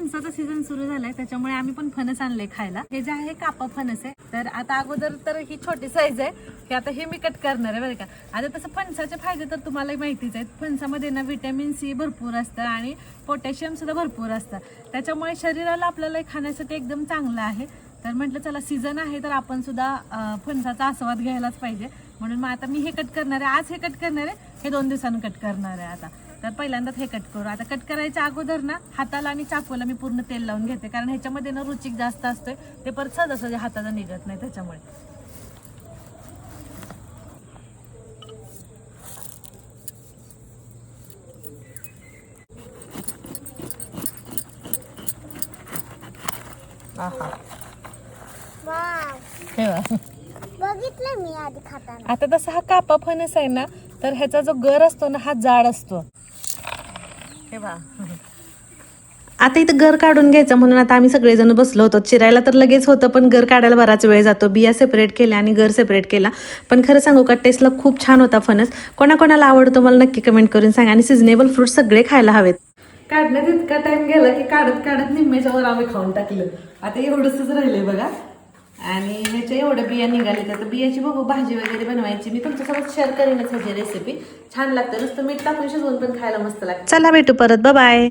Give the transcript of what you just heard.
फणसाचा season सुरू झालाय, त्याच्यामुळे आम्ही पण फणस आणले खायला. हे जे आहे कापा फणस आहे. तर आता अगोदर तर ही छोटी साईज आहे, की आता हे मी कट करणार आहे बरं का. आता तसं फणसाचे फायदे तर तुम्हाला माहितीच आहेत. फणसामध्ये ना व्हिटॅमिन सी भरपूर असतं आणि पोटॅशियम सुद्धा भरपूर असतं, त्याच्यामुळे शरीराला आपल्याला खाण्यासाठी एकदम चांगलं आहे. तर म्हटलं चला सीझन आहे तर आपण सुद्धा फणसाचा आस्वाद घ्यायलाच पाहिजे, म्हणून मग आता मी हे कट करणार आहे. आज हे कट करणार आहे, हे 2 दिवसांनी कट करणार आहे. आता तर पहिल्यांदाच हे कट करू. आता कट करायच्या अगोदर ना हाताला आणि चाकूला मी पूर्ण तेल लावून घेते, कारण ह्याच्यामध्ये ना रुचिक जास्त असतोय, ते परत सहजासहजी हाताला निघत नाही त्याच्यामुळे. बघितलं मी आधी खाताना. आता तसा हा कापा फणस आहे ना, तर ह्याचा जो गर असतो ना हा जाड असतो. हे बघा, आता इथं गर काढून घ्यायचं म्हणून आता आम्ही सगळेजण बसलो होतो. चिरायला तर लगेच होतं, पण गर काढायला बराच वेळ जातो. बिया सेपरेट केल्या आणि गर सेपरेट केला. पण खरं सांगू का, टेस्टला खूप छान होता फणस. कोणाकोणाला आवडतो मला नक्की कमेंट करून सांगा. आणि सिजनेबल फ्रूट सगळे खायला हवेत. काढण्यात इतका टाइम गेला की काढत काढत निम्म्याच्या वर आम्ही खाऊन टाकलं. आता एवढंच राहिले बघा. आणि ह्याच्या एवढ्या बिया निघाली, तर बियाची बघू भाजी वगैरे बनवायची. मी तुमच्यासोबत शेअर करीनच ह्याची रेसिपी. छान लागतं, नुसतं मीठ टाकून शिजवून पण खायला मस्त लागतं. चला भेटू परत, बाय बाय.